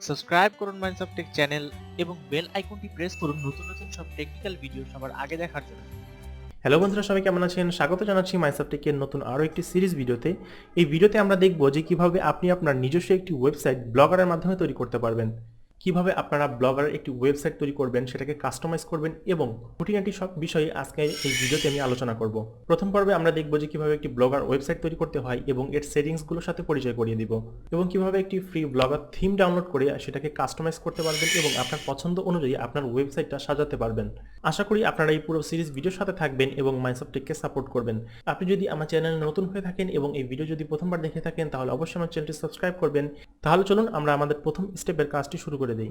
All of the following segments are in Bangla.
সাবস্ক্রাইব করুন মাইন্ডস অফ টেক চ্যানেল এবং বেল আইকনটি প্রেস করুন নতুন নতুন সব টেকনিক্যাল ভিডিও সবার আগে দেখার জন্য। হ্যালো বন্ধুরা, সবাই কেমন আছেন? স্বাগত জানাচ্ছি মাইন্ডস অফ টেকের নতুন আরও একটি সিরিজ ভিডিওতে। এই ভিডিওতে আমরা দেখব যে কিভাবে আপনি আপনার নিজস্ব একটি ওয়েবসাইট ব্লগারের মাধ্যমে তৈরি করতে পারবেন, কিভাবে আপনারা ব্লগারের একটি ওয়েবসাইট তৈরি করবেন, সেটাকে কাস্টমাইজ করবেন এবং খুঁটিনাটি সব বিষয়ে আজকে এই ভিডিওতে আমি আলোচনা করব। প্রথম পর্বে আমরা দেখব যে কিভাবে একটি ব্লগার ওয়েবসাইট তৈরি করতে হয় এবং এর সেটিংসগুলোর সাথে পরিচয় করিয়ে দিব, এবং কিভাবে একটি ফ্রি ব্লগার থিম ডাউনলোড করে সেটাকে কাস্টমাইজ করতে পারবেন এবং আপনার পছন্দ অনুযায়ী আপনার ওয়েবসাইটটা সাজাতে পারবেন। আশা করি আপনারা এই পুরো সিরিজ ভিডিওর সাথে থাকবেন এবং মাইন্ডস অফ টেককে সাপোর্ট করবেন। আপনি যদি আমার চ্যানেলে নতুন হয়ে থাকেন এবং এই ভিডিও যদি প্রথমবার দেখে থাকেন তাহলে অবশ্যই আমার চ্যানেলটি সাবস্ক্রাইব করবেন। তাহলে চলুন আমরা আমাদের প্রথম স্টেপের কাজটি শুরু করে দিই।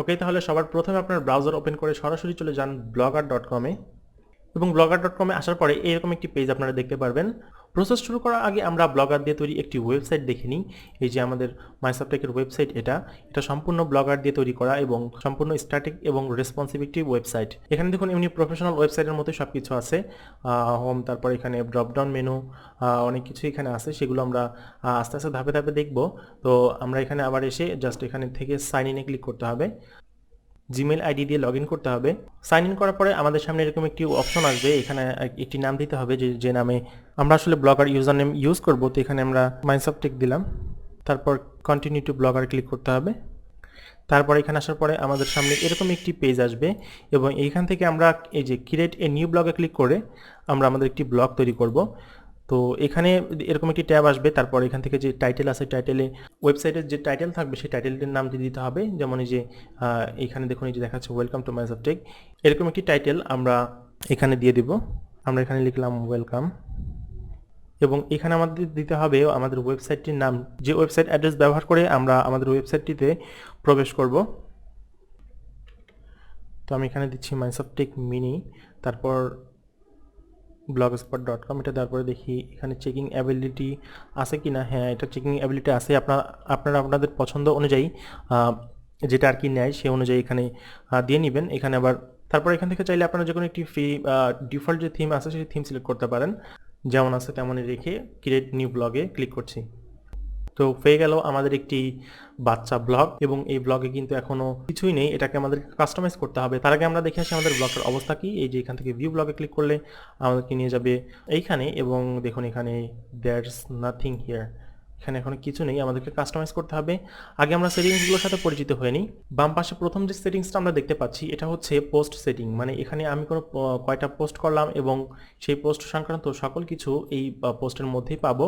ওকে, তাহলে সবার প্রথমে আপনার ব্রাউজার ওপেন করে সরাসরি চলে যান blogger.com-এ এবং blogger.com-এ আসার পরে এরকম একটি পেজ আপনারা দেখতে পারবেন। প্রসেস শুরু করার আগে আমরা ব্লগার দিয়ে তৈরি একটি ওয়েবসাইট দেখে নিই। এই যে আমাদের মাইন্ডস অফ টেকের ওয়েবসাইট, এটা সম্পূর্ণ ব্লগার দিয়ে তৈরি করা এবং সম্পূর্ণ স্ট্যাটিক এবং রেসপন্সিভ একটি ওয়েবসাইট। এখানে দেখুন এমনি প্রফেশনাল ওয়েবসাইটের মতোই সব কিছু আছে। হোম, তারপর এখানে ড্রপডাউন মেনু, অনেক কিছু এখানে আছে, সেগুলো আমরা আস্তে আস্তে ধাপে ধাপে দেখব। তো আমরা এখানে আবার এসে জাস্ট এখানে থেকে সাইন ইনে ক্লিক করতে হবে। জিমেল আইডি দিয়ে লগ ইন করতে হবে। সাইন ইন করার পরে আমাদের সামনে এরকম একটি অপশন আসবে, এখানে একটি নাম দিতে হবে যে নামে আমরা আসলে ব্লগার ইউজার নেম ইউজ করবো। তো এখানে আমরা মাইন্ডস অফ টেক দিলাম, তারপর কন্টিনিউ টু ব্লগার ক্লিক করতে হবে। তারপর এখানে আসার পরে আমাদের সামনে এরকম একটি পেজ আসবে এবং এইখান থেকে আমরা এই যে ক্রিয়েট এ নিউ ব্লগে ক্লিক করে আমরা আমাদের একটি ব্লগ তৈরি করব। তো এখানে এরকম একটি ট্যাব আসবে, তারপর এখান থেকে যে টাইটেল আছে, টাইটেলে ওয়েবসাইটের যে টাইটেল থাকবে সেই টাইটেলটির নাম দিয়ে দিতে হবে। যেমন এই যে এখানে দেখুন এই যে দেখাচ্ছে welcome to minds of tech, এরকম একটি টাইটেল আমরা এখানে দিয়ে দিব। আমরা এখানে লিখলাম ওয়েলকাম এবং এখানে আমাদের দিতে হবে আমাদের ওয়েবসাইটটির নাম, যে ওয়েবসাইট অ্যাড্রেস ব্যবহার করে আমরা আমাদের ওয়েবসাইটটিতে প্রবেশ করব। তো আমি এখানে দিচ্ছি মাইন্ডস অফ টেক মিনি, তারপর blogspot.com, এটা তারপরে দেখি এখানে চেকিং অ্যাবিলিটি আছে কি না। হ্যাঁ, এটা চেকিং অ্যাবিলিটি আছে। আপনারা আপনাদের পছন্দ অনুযায়ী যেটা আর কি নেয় সে অনুযায়ী এখানে দিয়ে নেবেন। এখানে আবার তারপর এখান থেকে চাইলে আপনারা যে কোনো একটি ফ্রি ডিফল্ট যে থিম আছে সেই থিম সিলেক্ট করতে পারেন, যেমন আছে তেমনই রেখে ক্রিয়েট নিউ ব্লগে ক্লিক করছি। তো হয়ে গেল আমাদের একটি বাচ্চা ব্লগ এবং এই ব্লগে কিন্তু এখনো কিছুই নেই, এটাকে আমাদের কাস্টমাইজ করতে হবে। তার আগে আমরা দেখে আসি আমাদের ব্লগটার অবস্থা কি। এই যে এখান থেকে ভিউ ব্লগে ক্লিক করলে আমাদেরকে নিয়ে যাবে এইখানে এবং দেখুন এখানে দেয়ারস নাথিং হিয়ার, এখানে এখনো কিছু নেই, আমাদেরকে কাস্টমাইজ করতে হবে। আগে আমরা সেটিংসগুলোর সাথে পরিচিত হয়ে নিই। বাম পাশে প্রথম যে সেটিংসটা আমরা দেখতে পাচ্ছি এটা হচ্ছে পোস্ট সেটিং, মানে এখানে আমি কোনো কয়টা পোস্ট করলাম এবং সেই পোস্ট সংক্রান্ত সকল কিছু এই পোস্টের মধ্যেই পাবো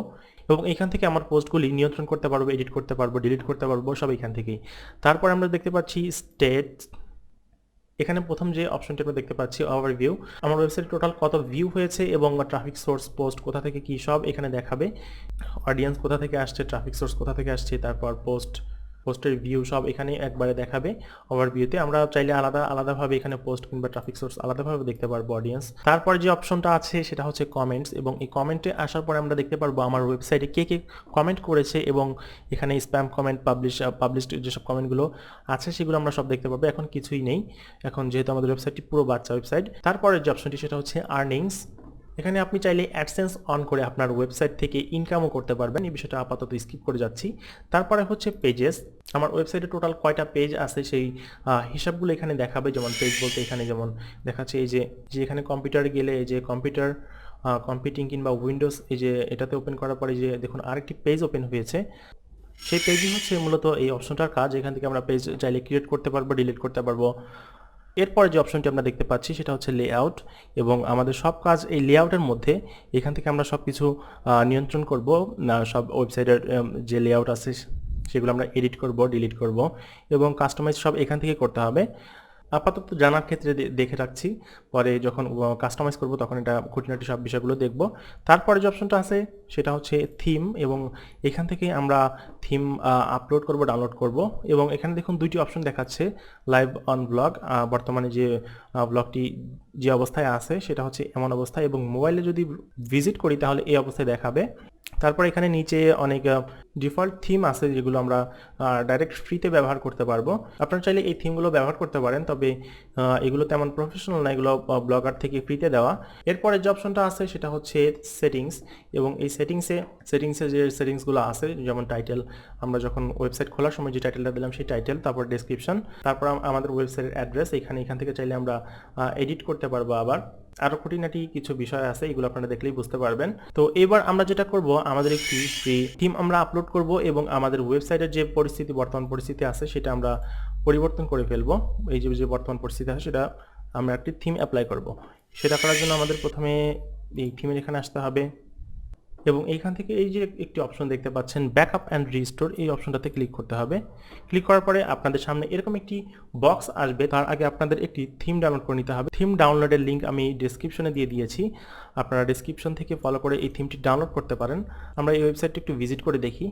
এবং এখান থেকে আমার পোস্টগুলি নিয়ন্ত্রণ করতে পারবো, এডিট করতে পারবো, ডিলিট করতে পারবো, সব এখান থেকেই। তারপর আমরা দেখতে পাচ্ছি স্টেটস, এখানে প্রথম যে অপশনটি আমরা দেখতে পাচ্ছি ওভারভিউ, আমার ওয়েবসাইটে টোটাল কত ভিউ হয়েছে এবং ট্রাফিক সোর্স, পোস্ট কোথা থেকে কি সব এখানে দেখাবে, অডিয়েন্স কোথা থেকে আসছে, ট্রাফিক সোর্স কোথা থেকে আসছে, তারপর পোস্টের ভিউ সব এখানে একবারে দেখাবে ওভারভিউতে। আমরা চাইলে আলাদাভাবে এখানে পোস্ট কিংবা ট্রাফিক সোর্স আলাদাভাবে দেখতে পারবো, অডিয়েন্স। তারপর যে অপশনটা আছে সেটা হচ্ছে কমেন্টস এবং এই কমেন্টে আসার পরে আমরা দেখতে পারবো আমার ওয়েবসাইটে কে কে কমেন্ট করেছে এবং এখানে স্প্যাম কমেন্ট, পাবলিশড যেসব কমেন্টগুলো আছে সেগুলো আমরা সব দেখতে পাবো। এখন কিছুই নেই, এখন যেহেতু আমাদের ওয়েবসাইটটি পুরো বাচ্চা ওয়েবসাইট। তারপরে যে অপশনটি সেটা হচ্ছে আর্নিংস, এখানে আপনি চাইলে অ্যাডসেন্স অন করে আপনার ওয়েবসাইট থেকে ইনকামও করতে পারবেন, এই বিষয়টা আপাতত স্কিপ করে যাচ্ছি। তারপরে হচ্ছে পেজেস, আমার ওয়েবসাইটে টোটাল কয়টা পেজ আছে সেই হিসাবগুলো এখানে দেখাবে। যেমন পেজ বলতে এখানে যেমন দেখাচ্ছে এই যে এখানে কম্পিউটারে গেলে এই যে কম্পিউটার কম্পিউটিং কিংবা উইন্ডোজ, এই যে এটাতে ওপেন করার পরে যে দেখুন আরেকটি পেজ ওপেন হয়েছে, সেই পেজই হচ্ছে মূলত এই অপশনটার কাজ। এখান থেকে আমরা পেজ চাইলে ক্রিয়েট করতে পারবো, ডিলিট করতে পারবো। এরপরে যে অপশনটি আমরা দেখতে পাচ্ছি সেটা হচ্ছে লেআউট এবং আমাদের সব কাজ এই লেআউটের মধ্যে। এখান থেকে আমরা সব কিছু নিয়ন্ত্রণ করব, সব ওয়েবসাইটের যে লেআউট আছে সেগুলো আমরা এডিট করব, ডিলিট করব এবং কাস্টমাইজ সব এখান থেকে করতে হবে। আপাতত জানার ক্ষেত্রে দেখে রাখছি, পরে যখন কাস্টমাইজ করব তখন এটা খুঁটিনাটি সব বিষয়গুলো দেখব। তারপরে যে অপশনটা আছে সেটা হচ্ছে থিম এবং এখান থেকে আমরা থিম আপলোড করব, ডাউনলোড করব এবং এখানে দেখুন দুইটি অপশন দেখাচ্ছে, লাইভ অন ব্লগ, বর্তমানে যে ব্লগটি যে অবস্থায় আছে সেটা হচ্ছে এমন অবস্থায়, এবং মোবাইলে যদি ভিজিট করি তাহলে এই অবস্থায় দেখাবে। তারপর এখানে নিচে অনেক ডিফল্ট থিম আছে যেগুলো আমরা ডাইরেক্ট ফ্রিতে ব্যবহার করতে পারবো। আপনারা চাইলে এই থিমগুলো ব্যবহার করতে পারেন, তবে এগুলো তেমন প্রফেশনাল না, এগুলো ব্লগার থেকে ফ্রিতে দেওয়া। এরপরে যে অপশনটা আছে সেটা হচ্ছে সেটিংস, এবং এই সেটিংসে যে সেটিংসগুলো আছে যেমন টাইটেল, আমরা যখন ওয়েবসাইট খোলার সময় যে টাইটেলটা দিলাম সেই টাইটেল, তারপর ডেসক্রিপশন, তারপর আমাদের ওয়েবসাইটের অ্যাড্রেস, এখান থেকে চাইলে আমরা এডিট করতে পারবো। আবার আরও খুঁটিনাটি কিছু বিষয় আছে, এগুলো আপনারা দেখলেই বুঝতে পারবেন। তো এবার আমরা যেটা করব, আমাদের একটি ফ্রি থিম আমরা আপলোড করব এবং আমাদের ওয়েবসাইটের যে বর্তমান পরিস্থিতি আছে সেটা আমরা পরিবর্তন করে ফেলবো। এই যে বর্তমান পরিস্থিতি আছে সেটা আমরা একটি থিম অ্যাপ্লাই করব। সেটা করার জন্য আমাদের প্রথমে এই থিমের এখানে আসতে হবে, এবং এইখান থেকে এই যে একটি অপশন দেখতে পাচ্ছেন ব্যাকআপ অ্যান্ড রিস্টোর, এই অপশনটাতে ক্লিক করতে হবে। ক্লিক করার পরে আপনাদের সামনে এরকম একটি বক্স আসবে। তার আগে আপনাদের একটি থিম ডাউনলোড করে নিতে হবে। থিম ডাউনলোডের লিঙ্ক আমি ডেসক্রিপশনে দিয়ে দিয়েছি, আপনারা ডেসক্রিপশন থেকে ফলো করে এই থিমটি ডাউনলোড করতে পারেন। আমরা এই ওয়েবসাইটটি একটু ভিজিট করে দেখি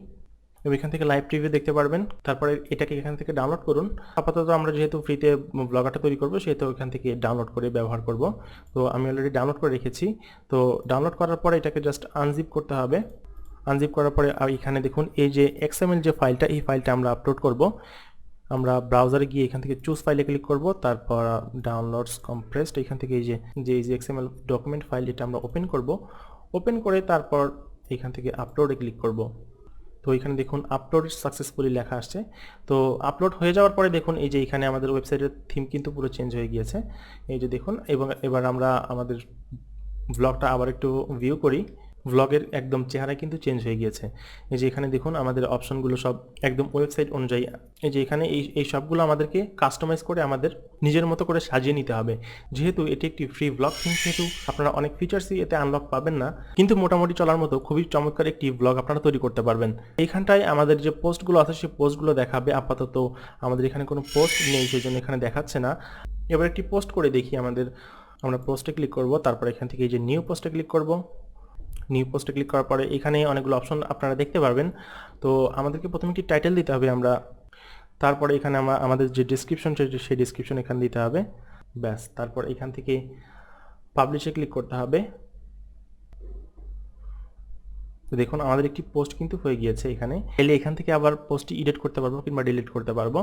এবং এখান থেকে লাইভ প্রিভিউ দেখতে পারবেন। তারপরে এটাকে এখান থেকে ডাউনলোড করুন। আপাতত আমরা যেহেতু ফ্রিতে ব্লগারটা তৈরি করব সেহেতু এখান থেকে ডাউনলোড করে ব্যবহার করব। তো আমি অলরেডি ডাউনলোড করে রেখেছি। তো ডাউনলোড করার পরে এটাকে জাস্ট আনজিপ করতে হবে। আনজিপ করার পরে এখানে দেখুন এই যে এক্সএমএল যে ফাইলটা, এই ফাইলটা আমরা আপলোড করব। আমরা ব্রাউজারে গিয়ে এখান থেকে চুজ ফাইলে ক্লিক করব, তারপর ডাউনলোডস কম্প্রেসড, এখান থেকে এই যে এক্সএমএল ডকুমেন্ট ফাইল, এটা আমরা ওপেন করব। ওপেন করে তারপর এখান থেকে আপলোডে ক্লিক করব। তো এখানে দেখুন আপলোড সাকসেসফুলি লেখা আসছে। তো আপলোড হয়ে যাওয়ার পরে দেখুন এই যে এখানে আমাদের ওয়েবসাইটের থিম কিন্তু পুরো চেঞ্জ হয়ে গিয়েছে, এই যে দেখুন। এবং এবার আমরা আমাদের ব্লগটা আবার একটু ভিউ করি, ব্লগের একদম চেহারা কিন্তু চেঞ্জ হয়ে গিয়েছে। এই যে এখানে দেখুন আমাদের অপশনগুলো সব একদম ওয়েবসাইট অনুযায়ী। এই যে এখানে এই সবগুলো আমাদেরকে কাস্টমাইজ করে আমাদের নিজের মতো করে সাজিয়ে নিতে হবে। যেহেতু এটি একটি ফ্রি ব্লগ থিম, সেহেতু আপনারা অনেক ফিচার্সই এতে আনলক পাবেন না, কিন্তু মোটামুটি চলার মতো খুবই চমৎকার একটি ব্লগ আপনারা তৈরি করতে পারবেন। এইখানটায় আমাদের যে পোস্টগুলো আছে সেই পোস্টগুলো দেখাবে। আপাতত আমাদের এখানে কোনো পোস্ট নেই, সেই জন্য এখানে দেখাচ্ছে না। এবার একটি পোস্ট করে দেখি আমরা পোস্টে ক্লিক করব, তারপর এখান থেকে এই যে নিউ পোস্টে ক্লিক করব। নিউ পোস্টে ক্লিক করার পরে এখানে অনেকগুলো অপশন আপনারা দেখতে পারবেন। তো আমাদেরকে প্রথমে একটি টাইটেল দিতে হবে আমরা, তারপরে এখানে আমাদের যে ডিসক্রিপশন সেই ডিসক্রিপশন এখানে দিতে হবে, ব্যাস। তারপর এখান থেকে পাবলিশে ক্লিক করতে হবে। তো দেখুন আমাদের একটি পোস্ট কিন্তু হয়ে গিয়েছে। এখান থেকে আবার পোস্টটি এডিট করতে পারবো কিংবা ডিলিট করতে পারবো।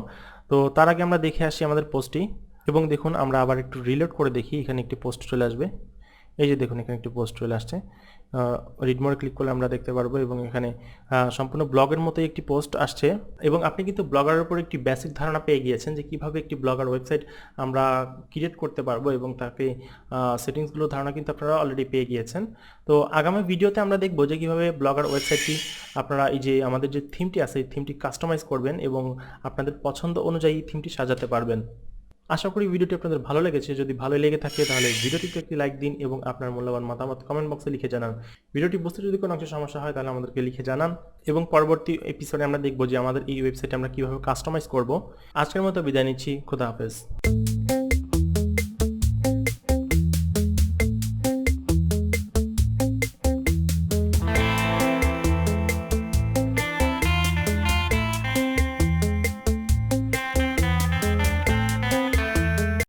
তো তার আগে আমরা দেখে আসি আমাদের পোস্টটি, এবং দেখুন আমরা আবার একটু রিলোড করে দেখি, এখানে একটি পোস্ট চলে আসবে। এই যে দেখুন এখানে একটি পোস্ট চলে আসছে। রিড মোরে ক্লিক করলে আমরা দেখতে পারবো, এবং এখানে সম্পূর্ণ ব্লগের মতোই একটি পোস্ট আসছে। এবং আপনি কিন্তু ব্লগারের উপর একটি বেসিক ধারণা পেয়ে গিয়েছেন যে কিভাবে একটি ব্লগার ওয়েবসাইট আমরা ক্রিয়েট করতে পারবো, এবং তাকে সেটিংসগুলোর ধারণা কিন্তু আপনারা অলরেডি পেয়ে গিয়েছেন। তো আগামী ভিডিওতে আমরা দেখবো যে কিভাবে ব্লগার ওয়েবসাইটটি আপনারা এই যে আমাদের যে থিমটি আছে এই থিমটি কাস্টমাইজ করবেন এবং আপনাদের পছন্দ অনুযায়ী থিমটি সাজাতে পারবেন। আশা করি ভিডিওটি আপনাদের ভালো লেগেছে। যদি ভালো লেগে থাকে তাহলে ভিডিওটিতে একটি লাইক দিন এবং আপনার মূল্যবান মতামত কমেন্ট বক্সে লিখে জানান। ভিডিওটি বুঝতে যদি কোনো অংশে সমস্যা হয় তাহলে আমাদেরকে লিখে জানান, এবং পরবর্তী এপিসোডে আমরা দেখব যে আমাদের এই ওয়েবসাইটে আমরা কীভাবে কাস্টমাইজ করব। আজকের মতো বিদায় নিচ্ছি, খোদা হাফেজ।